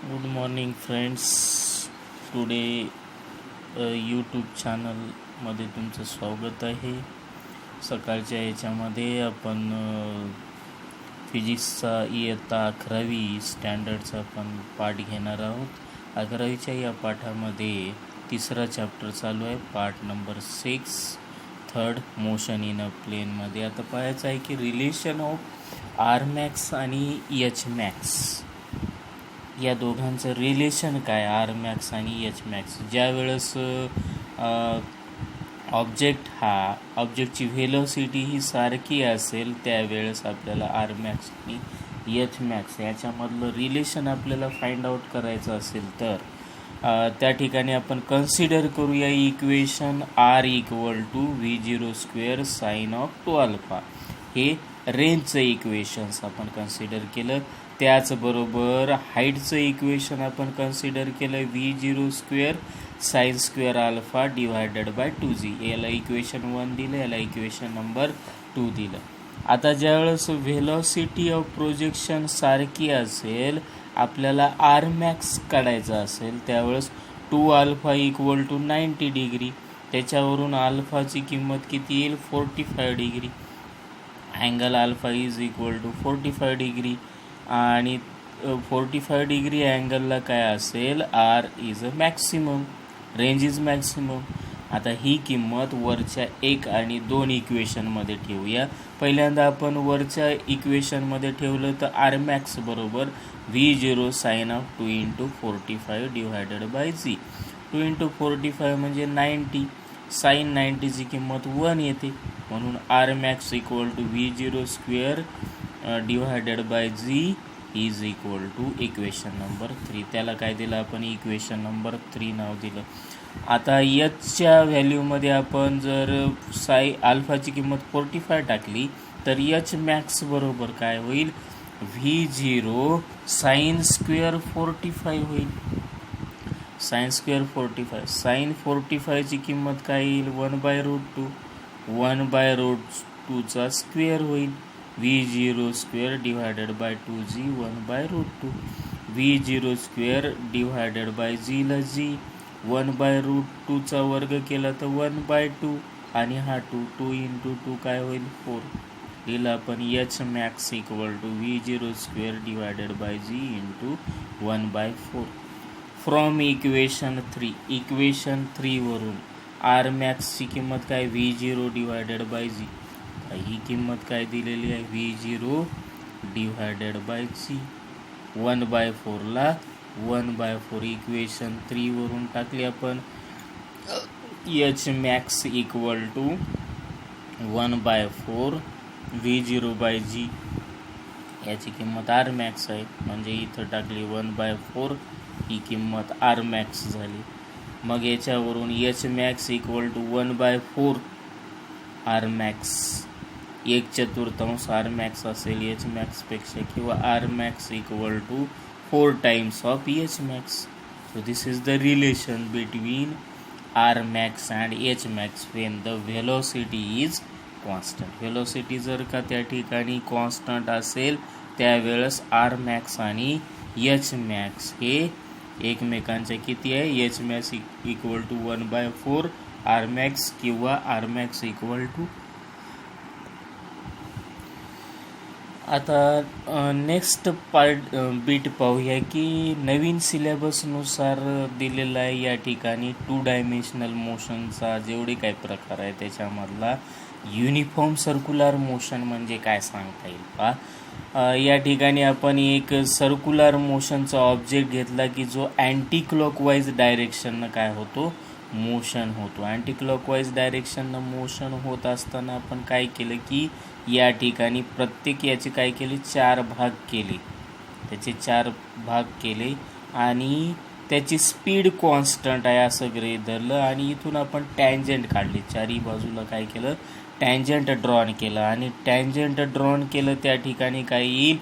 Good morning friends. Today YouTube चॅनलमध्ये तुमचं स्वागत आहे. सकाळच्या याच्यामध्ये आपण फिजिक्सचा इयत्ता 11वी स्टँडर्डचा आपण पाठ घेणार आहोत. 11वीच्या या पाठामध्ये तिसरा चॅप्टर चालू आहे, part number 6, third motion in a प्लेनमध्ये. आता पाहायचं आहे की रिलेशन ऑफ आर मॅक्स आणि एच मॅक्स या दोघांचं रिलेशन काय, आर मॅक्स आणि एच मॅक्स. ज्या वेळेस ऑब्जेक्टची व्हेलोसिटी ही सारखी असेल त्यावेळेस आपल्याला आर मॅक्स आणि एच मॅक्स याच्यामधलं रिलेशन आपल्याला फाइंड आउट करायचं असेल तर त्या ठिकाणी आपण कन्सिडर करूया equation R equal to v0² sine of 2α. हे रेंजचं इक्वेशन्स आपण कन्सिडर केलं. त्याचबरोबर हाईटचं इक्वेशन आपण कन्सिडर केलं v0² sin² α divided by 2g. याला इक्वेशन 1 दिलं, याला इक्वेशन नंबर 2 दिलं. आता ज्यावेळेस व्हेलॉसिटी ऑफ प्रोजेक्शन सारखी असेल, आपल्याला आर मॅक्स काढायचा असेल त्यावेळेस 2α इक्वल टू 90 डिग्री. त्याच्यावरून अल्फाची किंमत किती येईल, 45 degree. Angle alpha is equal to 45 degree आणि 45 डिग्री अँगलला काय असेल, R is a maximum, range is maximum. आता ही किंमत वरच्या 1 आणि 2 इक्वेशनमध्ये ठेवूया. पहिल्यांदा आपण वरच्या इक्वेशनमध्ये ठेवलं तर आर मॅक्स बरोबर v0 sine of 2 × 45 divided by g. 2 × 45 म्हणजे 90. साइन 90ची किंमत 1 येते, म्हणून R max equal to v0² divided by g is equal to equation number 3. त्याला काय दिलं आपण, इक्वेशन नंबर 3 नाव दिलं. आता एचच्या व्हॅल्यूमध्ये आपण जर अल्फाची किंमत 45 टाकली तर एच मॅक्स बरोबर काय होईल, v0 sin² 45 होईल. sin² 45. साइन 45ची किंमत काय येईल, 1/√2. 1/√2चा स्क्वेअर होईल. v0² divided by 2g 1/√2. v0² divided by G ला जी, 1/√2चा वर्ग केला तर 1/2 आणि हा 2 × 2 काय होईल, 4. लिहिलं आपण H max equal to v0² divided by g into 1/4. From equation 3, equation 3 वरून आर मॅक्सची किंमत काय, v0 डिवायडेड बाय जी. ही किंमत काय दिलेली आहे, v0 डिवायडेड बाय जी. 1/4 ला 1/4 इक्वेशन 3 वरून टाकली आपण. H max equal to 1/4 v0 by G. याची किंमत आर मॅक्स आहे, म्हणजे इथं टाकली 1/4, ही किंमत आर मॅक्स झाली. मग याच्यावरून H max equal to 1/4 R max, 1/4 R max असेल एच मॅक्सपेक्षा, किंवा R max equal to 4 times of H max. So this is the relation between R max and H max when the velocity is constant. Velocity जर का त्या ठिकाणी constant असेल त्यावेळेस R max आणि एच मॅक्स हे एकमेकांच्या किती आहे, H max equal to 1/4 R max किंवा आर मॅक्स इक्वल टू. आता नेक्स्ट बीट पाहूया की नवीन सिलेबसनुसार दिलेला आहे या ठिकाणी 2 डायमेन्शनल मोशनचा जेवढे काही प्रकार आहे त्याच्यामधला युनिफॉर्म सर्क्युलर मोशन म्हणजे काय सांगता येईल पहा. या ठिकाणी आपण एक सर्क्युलर मोशनचा ऑब्जेक्ट घेतला की जो अँटी क्लॉकवाईज डायरेक्शननं काय होतो, मोशन होतो. अँटी क्लॉकवाईज डायरेक्शननं मोशन होत असताना आपण काय केलं की या ठिकाणी प्रत्येक याचे काय केले, 4 भाग केले. त्याचे 4 भाग केले आणि त्याची स्पीड कॉन्स्टंट आहे असं गृहीत धरलं आणि इथून आपण टँजंट काढले. चारही बाजूला काय केलं, टँजंट ड्रॉन केलं आणि टँजंट ड्रॉन केलं त्या ठिकाणी काय येईल,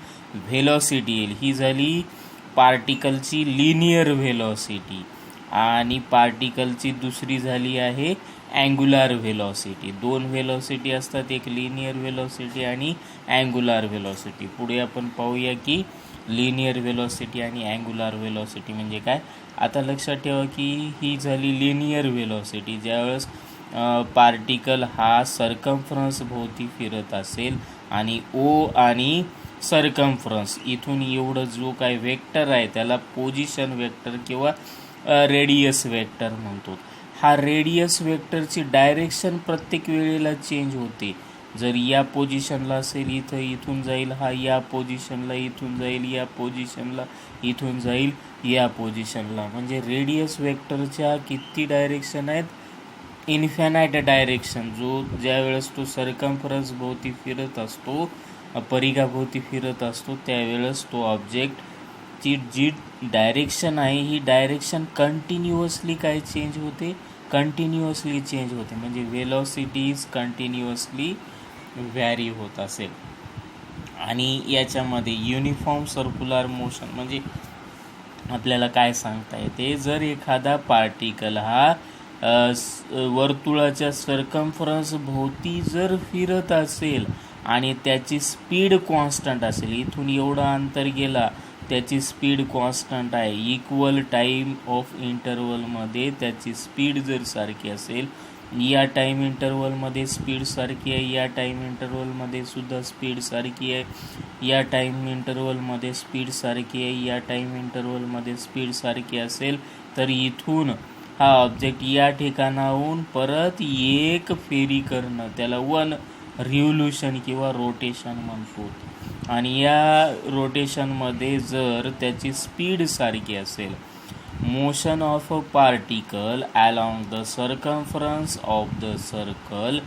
व्हेलॉसिटी येईल. ही झाली पार्टिकलची लिनियर व्हेलॉसिटी आणि पार्टिकलची दुसरी झाली आहे अँग्युलर व्हेलॉसिटी. दोन व्हेलॉसिटी असतात, एक लिनियर व्हेलॉसिटी आणि अँग्युलर व्हेलॉसिटी. पुढे आपण पाहूया की लिनियर व्हेलॉसिटी आणि अँग्युलर व्हेलॉसिटी म्हणजे काय. आता लक्षात ठेवा की ही झाली लिनियर व्हेलॉसिटी. ज्यावेळेस पार्टिकल हा सर्कम्फरन्स भोवती फिरत असेल आणि ओ आणि सर्कम्फरन्स इथून एवढं जो काय वेक्टर आहे त्याला पोझिशन वेक्टर किंवा रेडियस वेक्टर म्हणतो. हा रेडियस वेक्टरची डायरेक्शन प्रत्येक वेळेला चेंज होते. जर या पोझिशनला असेल इथून जाईल, हा या पोझिशनला इथून जाईल, या पोझिशनला इथून जाईल, या पोझिशनला. म्हणजे रेडियस वेक्टरच्या किती डायरेक्शन आहेत, इन्फिनाइट डायरेक्शन. ज्या वेळेस तो सर्कम्फरन्स भोवती फिरत असतो, परिघाभोवती फिरत असतो, त्यावेळेस तो ऑब्जेक्टची जी डायरेक्शन आहे ही डायरेक्शन कंटिन्युअसली काय चेंज होते, कंटिन्युअसली चेंज होते. म्हणजे व्हेलॉसिटी इज कंटिन्युअसली व्हॅरी होत असेल. आणि याच्यामध्ये युनिफॉर्म सर्क्युलर मोशन म्हणजे आपल्याला काय सांगता येते, जर एखादा पार्टिकल हा वर्तुळाच्या सर्कम्फरन्स भोवती जर फिरत असेल आणि त्याची स्पीड कॉन्स्टंट असेल, इथून एवढं अंतर गेला, त्याची स्पीड कॉन्स्टंट आहे, इक्वल टाईम ऑफ इंटरवलमध्ये त्याची स्पीड जर सारखी असेल, या टाईम इंटरवलमध्ये स्पीड सारखी आहे, या टाईम इंटरवलमध्ये सुद्धा स्पीड सारखी आहे, या टाईम इंटरवलमध्ये स्पीड सारखी आहे, या टाईम इंटरवलमध्ये स्पीड सारखी असेल, तर इथून हा ऑब्जेक्ट या ठिकाणाहून परत एक फेरी करणं त्याला वन रिव्होल्यूशन किंवा रोटेशन म्हणतो. आणि या रोटेशनमध्ये जर त्याची स्पीड सारखी असेल, motion of a particle along the circumference of the circle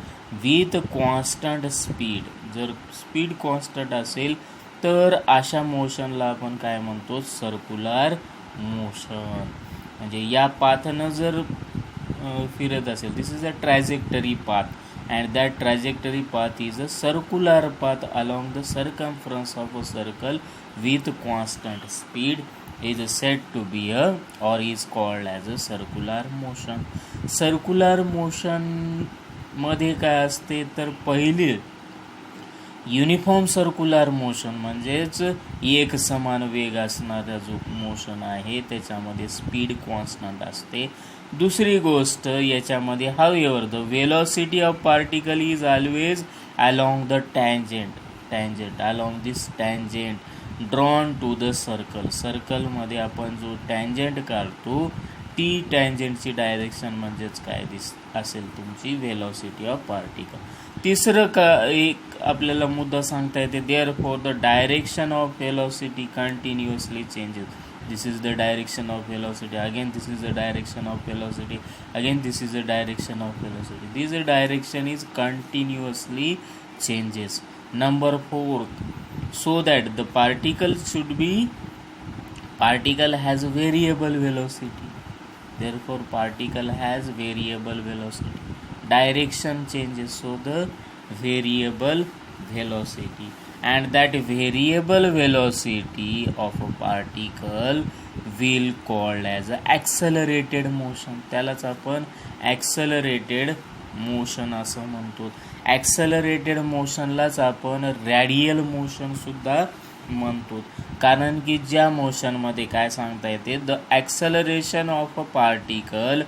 with constant speed, जर स्पीड कॉन्स्टंट असेल तर अशा मोशनला आपण काय म्हणतो, सर्क्युलर मोशन. म्हणजे या पाथनं जर फिरत असेल, this is a trajectory path and that trajectory path is a circular path along the circumference of a circle with constant speed is said to be a or is called as a circular motion. Circular motion मध्ये काय असते तर पहिले uniform circular motion म्हणजेच एक समान वेग असणारा जो मोशन आहे त्याच्यामध्ये स्पीड कॉन्स्टंट असते. दुसरी गोष्ट याच्यामध्ये however the velocity of particle is always along the tangent along this tangent drawn to the circle. सर्कलमध्ये आपण जो टँजेंट काढतो ती टँजेंटची डायरेक्शन म्हणजेच काय असेल तुमची वेलॉसिटी ऑफ पार्टिकल. तिसरं एक आपल्याला मुद्दा सांगता येते, therefore the direction of velocity continuously changes. This is the direction of velocity, again this is the direction of velocity, again this is the direction of velocity. This direction is continuously changes. Number 4, so that the particle has variable velocity, therefore particle has variable velocity. Direction changes, so the variable velocity, and that variable velocity of a particle will called as accelerated motion. त्यालाच आपण ॲक्सलरेटेड motion असं म्हणतो. ॲक्सलरेटेड मोशनलाच आपण radial motion सुद्धा म्हणतो. कारण की ज्या मोशनमध्ये काय सांगता येते, the acceleration of a particle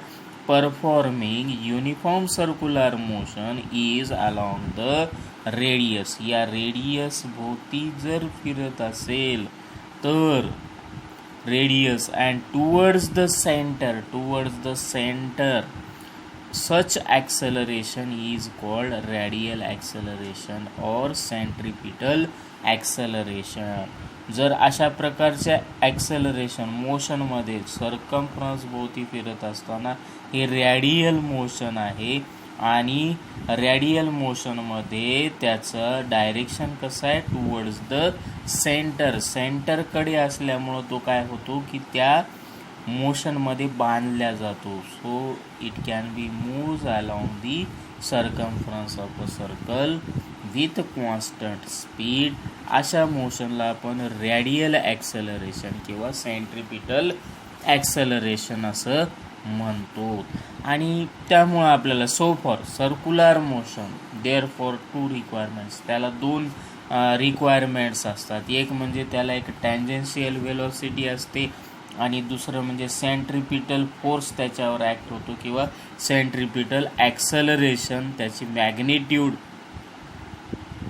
performing uniform circular motion is along the radius. या रेडियस भोवती जर फिरत असेल तर radius and towards the centre such acceleration is called radial acceleration or centripetal acceleration. जर अशा प्रकारच्या ॲक्सेलरेशन मोशनमध्ये सर्कम्फरन्स भोवती फिरत असताना हे रॅडियल मोशन आहे आणि रॅडियल मोशनमध्ये त्याचं डायरेक्शन कसं आहे, टुवर्ड्स द सेंटरकडे असल्यामुळं तो काय होतो की त्या मोशनमध्ये बांधल्या जातो. So it can be move along the circumference of a circle with constant speed. अशा मोशनला आपण रॅडियल ॲक्सेलरेशन किंवा सेंट्रिपिटल ॲक्सेलरेशन असं म्हणतो. आणि त्यामुळं आपल्याला so for circular motion therefore 2 requirements, त्याला 2 रिक्वायरमेंट्स असतात. एक म्हणजे त्याला एक टँजेन्शियल वेलोसिटी असते आणि दुसरं म्हणजे सेंट्रिपिटल फोर्स त्याच्यावर ॲक्ट होतो किंवा सेंट्रिपिटल ॲक्सलरेशन, त्याची मॅग्निट्यूड,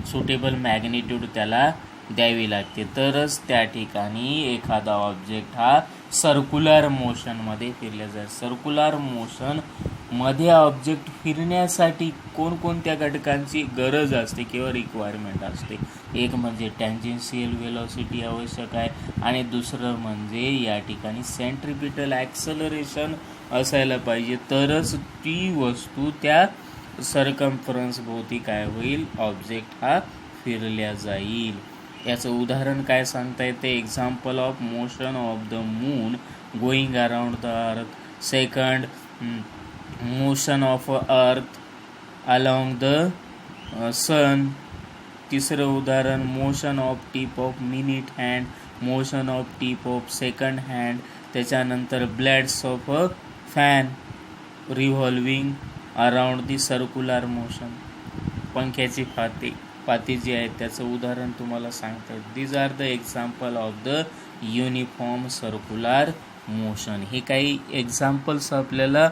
सुटेबल मॅग्निट्यूड त्याला द्यावी लागते, तरच त्या ठिकाणी एखादा ऑब्जेक्ट हा सर्क्युलर मोशनमध्ये फिरला जाईल. सर्क्युलर मोशनमध्ये ऑब्जेक्ट फिरण्यासाठी कोणकोणत्या घटकांची गरज असते किंवा रिक्वायरमेंट असते? एक म्हणजे टँजेन्शियल वेलोसिटी आवश्यक आहे आणि दुसरं म्हणजे या ठिकाणी सेंट्रिपिटल ॲक्सलरेशन असायला पाहिजे, तरच ती वस्तू त्या सर्कम्फरन्स भोवती काय होईल, ऑब्जेक्ट हा फिरल्या जाईल. याचं उदाहरण काय सांगता येते? Example of motion of the moon going around the earth. Second, motion of earth along the sun. तिसरं उदाहरण, motion of tip of minute hand, motion of tip of second hand. त्याच्यानंतर blades of a fan revolving around the circular motion. पंख्याची पाती जी आहे त्याचं उदाहरण तुम्हाला सांगता येईल. These are the example of the uniform circular motion. हे काही एक्झाम्पल्स आपल्याला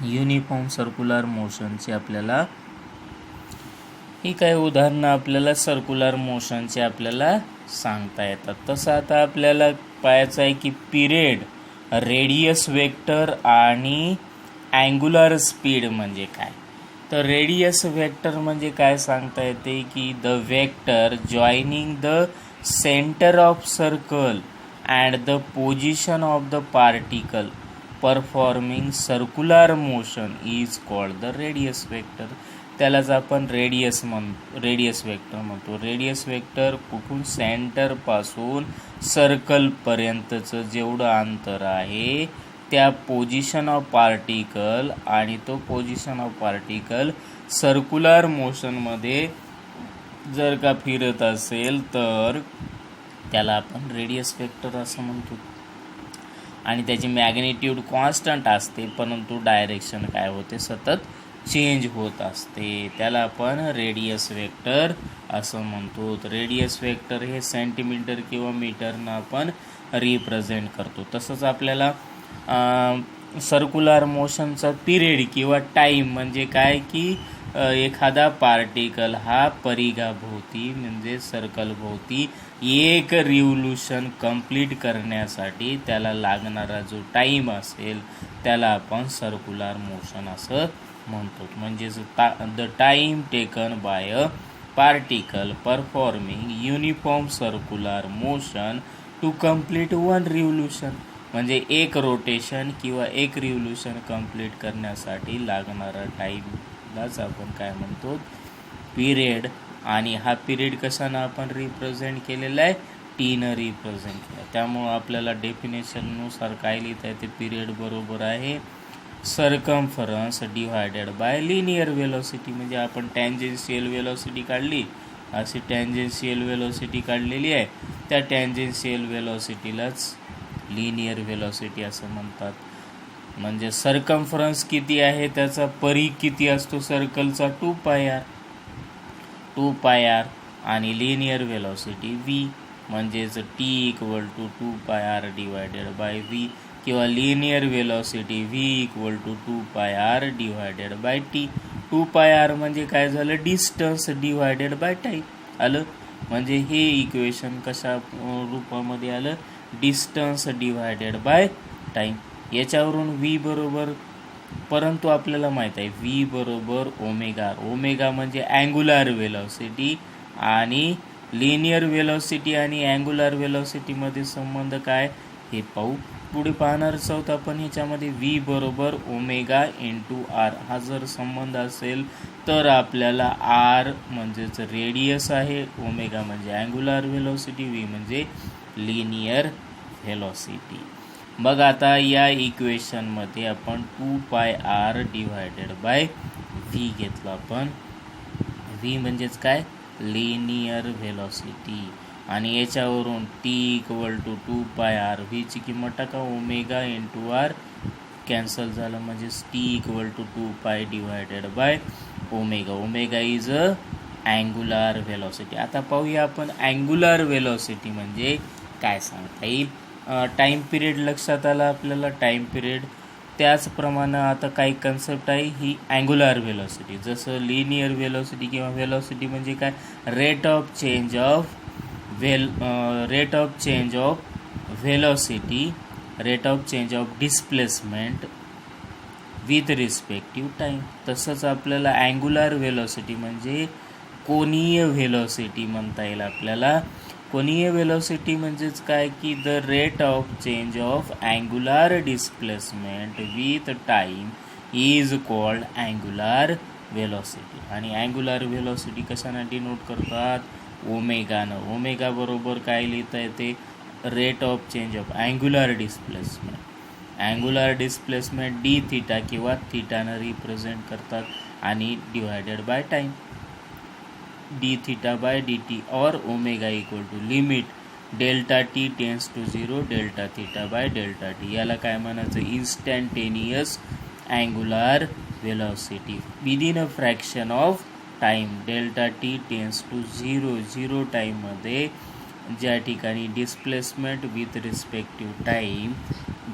युनिफॉर्म सर्क्युलर मोशनचे आपल्याला, ही काही उदाहरणं आपल्याला सर्क्युलर मोशनचे आपल्याला सांगता येतात. तसं आता आपल्याला पाहायचं आहे की पिरियड, रेडियस वेक्टर आणि अँग्युलर स्पीड म्हणजे काय. तर रेडियस वेक्टर म्हणजे काय सांगता येते की the vector joining the centre of circle and the position of the particle performing circular motion is called the radius vector. त्यालाच आपण रेडियस वेक्टर म्हणतो. रेडियस वेक्टर कुठून, सेंटरपासून सर्कलपर्यंतचं जेवढं अंतर आहे त्या पोझिशन ऑफ पार्टिकल, आणि तो पोझिशन ऑफ पार्टिकल सर्क्युलर मोशनमध्ये जर का फिरत असेल तर त्याला आपण रेडियस वेक्टर असं म्हणतो. आणि त्याची मॅग्निट्यूड कॉन्स्टंट असते, परंतु डायरेक्शन काय होते, सतत चेंज होत असते. त्याला आपण रेडियस वेक्टर असं म्हणतो. रेडियस वेक्टर हे सेंटीमीटर किंवा मीटरनं आपण रिप्रेझेंट करतो. तसंच आपल्याला सर्क्युलर मोशनचा पिरियड किंवा टाईम म्हणजे काय की एखादा पार्टिकल हा परिघाभोवती म्हणजे सर्कलभोवती एक रिव्होल्यूशन कंप्लीट करण्यासाठी त्याला लागणारा जो टाईम असेल त्याला आपण सर्क्युलर मोशन असं म्हणतो. म्हणजेच the time taken by a particle performing uniform circular motion to complete one revolution. म्हणजे एक रोटेशन किंवा एक रिव्होल्यूशन कंप्लीट करण्यासाठी लागणारा टाईमलाच आपण काय म्हणतो, पिरियड. आणि हा पिरियड कशानं आपण रिप्रेझेंट केलेला आहे, टीनं रिप्रेझेंट केला. त्यामुळं आपल्याला डेफिनेशननुसार काय लिहिता येते, पिरियड बरोबर आहे circumference divided by linear velocity. म्हणजे आपण टँजेन्शियल वेलोसिटी काढली, अशी टँजेन्शियल वेलोसिटी काढलेली आहे, त्या टँजेन्शियल वेलोसिटीलाच लिनियर वेलोसिटी असं म्हणतात. म्हणजे सर्कम्फरन्स किती आहे, त्याचा परिघ किती असतो सर्कलचा, 2πr आणि लिनियर वेलोसिटी v, म्हणजेच t = 2πr divided bye v, किंवा linear velocity v = 2πr divided bye t. 2πr म्हणजे काय झालं, डिस्टन्स डिवायडेड बाय टाईम आलं. म्हणजे हे इक्वेशन कशा रूपामध्ये आलं, डिस्टन्स डिवायडेड बाय टाईम. याच्यावरून v बरोबर, परंतु आपल्याला माहीत आहे v बरोबर ओमेगा. ओमेगा म्हणजे अँग्युलर वेलोसिटी, आणि लिनियर वेलोसिटी आणि अँग्युलर वेलोसिटीमध्ये संबंध काय हे पाहू. पुढे पाहणारच आहोत आपण. ह्याच्यामध्ये v बरोबर ओमेगा इंटू आर हा जर संबंध असेल तर आपल्याला r म्हणजेच रेडियस आहे, ओमेगा म्हणजे अँग्युलर वेलोसिटी, v म्हणजे लिनियर व्हेलॉसिटी. मग आता या इक्वेशनमध्ये आपण 2πr डिवायडेड बाय v घेतलं आपण. v म्हणजेच काय, लिनियर व्हेलॉसिटी, आणि याच्यावरून t = 2πr, v ची किंमत टाका, ओमेगा इंटू आर कॅन्सल झालं म्हणजेच T equal to 2π divided by omega. Omega is a angular velocity. आता पाहूया आपण अँग्युलर व्हेलॉसिटी म्हणजे काय सांगता येईल. टाईम पिरियड लक्षात आला आपल्याला. टाईम पिरियड त्याचप्रमाणे आता काही कन्सेप्ट आहे ही अँग्युलर व्हेलॉसिटी. जसं लिनियर व्हेलॉसिटी किंवा व्हेलॉसिटी म्हणजे काय, rate of change of velocity, rate of change of displacement with respective time. तसंच आपल्याला अँग्युलर व्हेलॉसिटी म्हणजे कोनीय व्हेलॉसिटी म्हणता येईल आपल्याला. कोनीय व्हेलॉसिटी म्हणजेच काय की the rate of change of angular displacement with time is called angular velocity. आणि अँग्युलर व्हेलॉसिटी कशाने डिनोट करतात, ओमेगानं. ओमेगा बरोबर काय लिहिता येते, rate of change of angular displacement. Angular displacement D theta किंवा थिटानं रिप्रेझेंट करतात आणि divided by time, D theta by D T और omega equal to limit delta T tends to 0 delta theta by delta T. याला काय म्हणायचं, instantaneous angular velocity within a fraction of time. Delta T tends to 0 टाईममध्ये ज्या ठिकाणी displacement with respective time,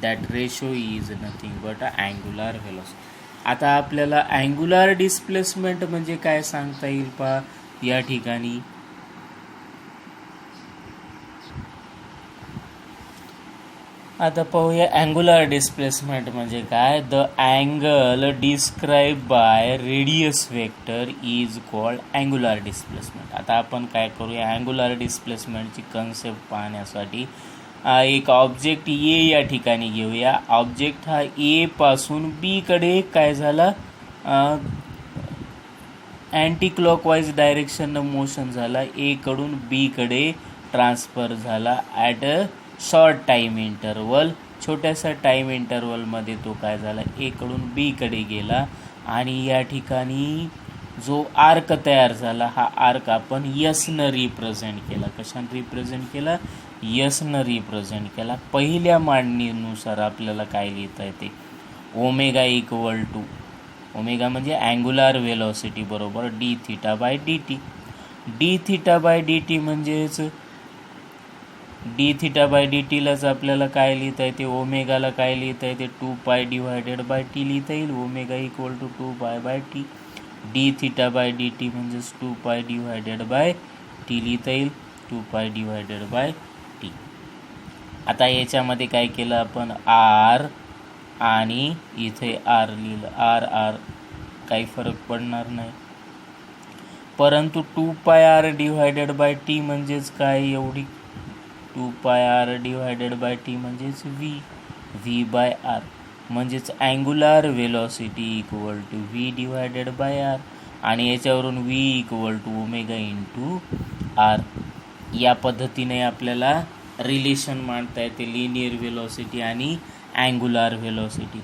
that ratio is nothing but angular velocity. आता आपल्याला angular displacement म्हणजे काय सांगता येईल पहा या ठिकाणी. आता पाहूया अँग्युलर डिस्प्लेसमेंट म्हणजे काय. The angle describe by radius vector is called angular displacement. आता आपण काय करूया, अँग्युलर डिस्प्लेसमेंटची कन्सेप्ट पाहण्यासाठी एक ऑब्जेक्ट ए या ठिकाणी घेऊया. ऑब्जेक्ट हा ए पासून बी कडे काय झाला, अँटी क्लॉकवाईज डायरेक्शननं मोशन झाला, ए कडून बी कडे ट्रान्सफर झाला at a short time interval. छोट्याशा टाईम इंटरवलमध्ये तो काय झाला, ए कडून बी कडे गेला. आणि या ठिकाणी जो आर्क तयार झाला, हा आर्क आपण यसनं रिप्रेझेंट केला. कशानं रिप्रेझेंट केला, यसनं रिप्रेझेंट केला. पहिल्या मांडणीनुसार आपल्याला काय लिहिता येते, ओमेगा इक्वल टू, ओमेगा म्हणजे अँग्युलर व्हेलॉसिटी बरोबर D theta by D T. D theta by D T म्हणजेच डी थिटा बाय डी टीलाच आपल्याला काय लिहिता येते, ओमेगाला काय लिहिता येते, 2π डिवायडेड बाय टी लिहिता येईल. Omega equal to 2π by T. D theta by D T म्हणजेच 2π डिवायडेड बाय टी लिहिता येईल, 2π डिवायडेड बाय टी. आता याच्यामध्ये काय केलं आपण, आर आणि इथे आर लिहिलं. आर काही फरक पडणार नाही, परंतु 2πr डिवायडेड बाय टी म्हणजेच काय, एवढी 2πr डिवायडेड बाय टी म्हणजेच व्ही बाय आर. म्हणजेच angular velocity equal to V divided by R. आणि याच्यावरून V equal to omega into R. या पद्धतीने आपल्याला रिलेशन मांडता येते लिनियर व्हेलॉसिटी आणि अँग्युलर व्हेलॉसिटी.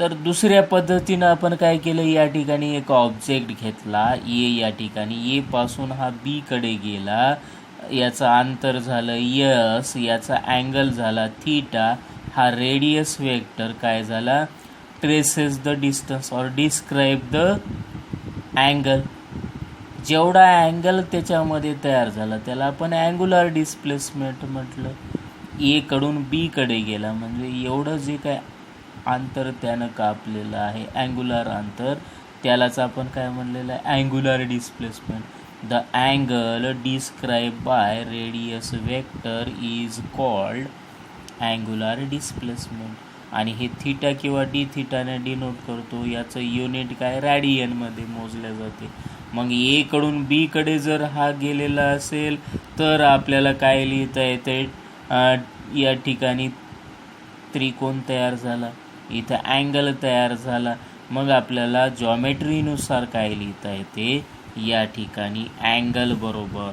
तर दुसऱ्या पद्धतीनं आपण काय केलं, या ठिकाणी एक ऑब्जेक्ट घेतला ए, या ठिकाणी ए पासून हा बी कडे गेला, याचं अंतर झालं यस, याचा अँगल झाला थीटा. हा रेडियस वेक्टर काय झाला, ट्रेसेस द डिस्टन्स और डिस्क्राईब द अँगल. जेवढा अँगल त्याच्यामध्ये तयार झाला त्याला आपण अँग्युलर डिस्प्लेसमेंट म्हटलं. ए कडून बी कडे गेला म्हणजे एवढं जे काय अंतर त्यानं कापलेलं आहे, अँग्युलर अंतर, त्यालाच आपण काय म्हणलेलं आहे, angular displacement. The angle describe by radius vector is called angular displacement. आणि हे थीटा किंवा डी थिटाने डिनोट करतो. याचं युनिट काय, रॅडियनमध्ये मोजले जाते. मग ए कडून बी कडे जर हा गेलेला असेल तर आपल्याला काय लिहिता येते, या ठिकाणी त्रिकोण तयार झाला, इथं अँगल तयार झाला. मग आपल्याला जॉमेट्रीनुसार काय लिहिता येते, या ठिकाणी अँगल बरोबर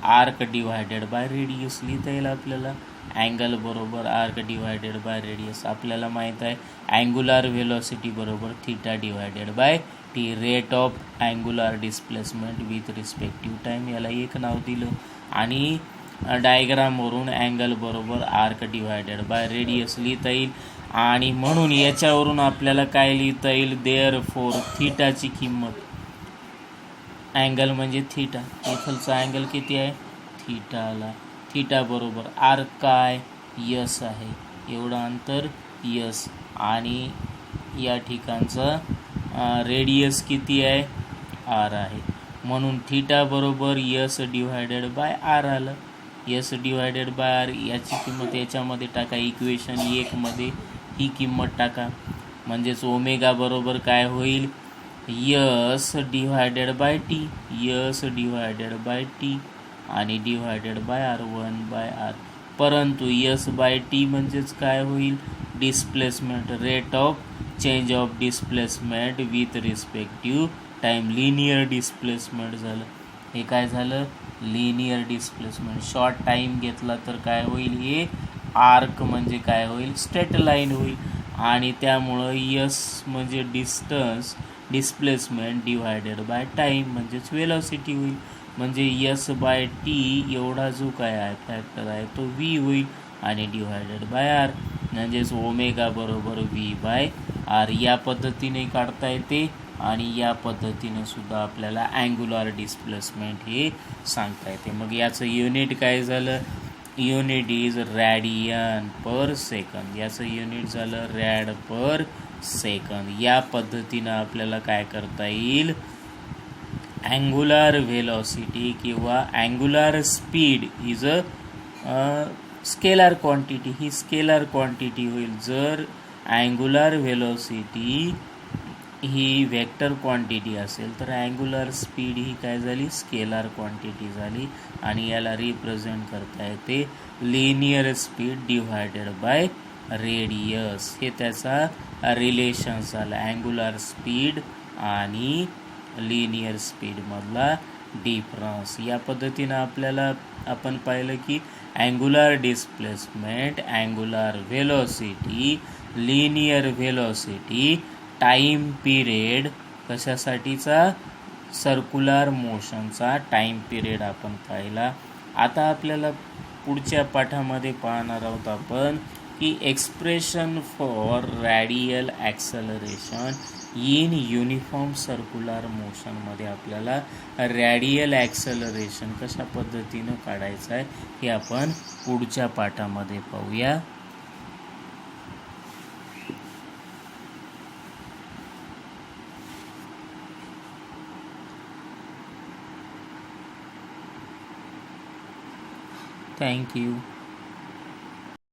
आर्क डिवायडेड बाय रेडियस लिहिता येईल आपल्याला. अँगल बरोबर आर्क डिवायडेड बाय रेडियस. आपल्याला माहीत आहे अँग्युलर व्हेलॉसिटी बरोबर theta divided by T. Rate of angular displacement with respective time, याला एक नाव दिलं. आणि डायग्रामवरून अँगल बरोबर आर्क डिवायडेड बाय रेडियस लिहिता येईल. आणि म्हणून याच्यावरून आपल्याला काय लिहिता येईल, देअर फोर थीटाची किंमत, अँगल म्हणजे थीटा, इथलचा अँगल किती आहे थीटाला, थीटा बरोबर आर्क काय यस आहे, एवढं अंतर यस, आणि या ठिकाणचं रेडियस किती आहे आर आहे, म्हणून थीटा बरोबर यस डिव्हायडेड बाय आर आलं. यस डिव्हायडेड बाय आर याची किंमत याच्यामध्ये टाका, इक्वेशन 1 मध्ये ही किंमत टाका, म्हणजेच ओमेगा बरोबर काय होईल yes divided by T, yes divided by T आणि डिव्हायडेड बाय आर 1/r. परंतु यस बाय टी म्हणजेच काय होईल displacement, rate of change of displacement with respective time, linear displacement झालं. हे काय झालं लिनियर डिस्प्लेसमेंट. शॉर्ट टाईम घेतला तर काय होईल, हे आर्क म्हणजे काय होईल स्ट्रेट लाईन होईल, आणि त्यामुळं यस म्हणजे distance displacement divided by time म्हणजेच वेलॉसिटी होईल. म्हणजे यस बाय टी एवढा जो काय आहे फॅक्टर आहे तो व्ही होईल आणि डिव्हायडेड बाय आर, म्हणजेच ओमेगा बरोबर व्ही बाय आर. या पद्धतीने काढता येते आणि या पद्धतीने सुद्धा आपल्याला अँग्युलर डिस्प्लेसमेंट हे सांगता येते. मग याचं युनिट काय झालं, unit is radian per second, याचं युनिट झालं रॅड पर सेकंद. या पद्धतीनं आपल्याला काय करता येईल, अँग्युलर व्हेलॉसिटी किंवा angular speed is a scalar quantity, he scalar quantity होईल. जर अँग्युलर व्हेलॉसिटी ही वेक्टर क्वांटिटी असेल तर अँग्युलर स्पीड ही काय झाली स्केलर क्वांटिटी झाली, आणि याला रिप्रेझेंट करता येते linear speed divided by radius. हे त्याचा रिलेशन झाला अँग्युलर स्पीड आणि लिनियर स्पीडमधला डिफरन्स. या पद्धतीनं आपल्याला आपण पाहिलं की angular displacement, angular velocity, linear velocity, time period, कशासाठीचा सर्क्युलर मोशनचा टाईम पिरियड आपण पाहिला. आता आपल्याला पुढच्या पाठामध्ये पाहणार आहोत आपण की expression for radial acceleration in uniform circular मोशनमध्ये आपल्याला रॅडियल ॲक्सलरेशन कशा पद्धतीनं काढायचं आहे हे आपण पुढच्या पाठामध्ये पाहूया. थँक्यू.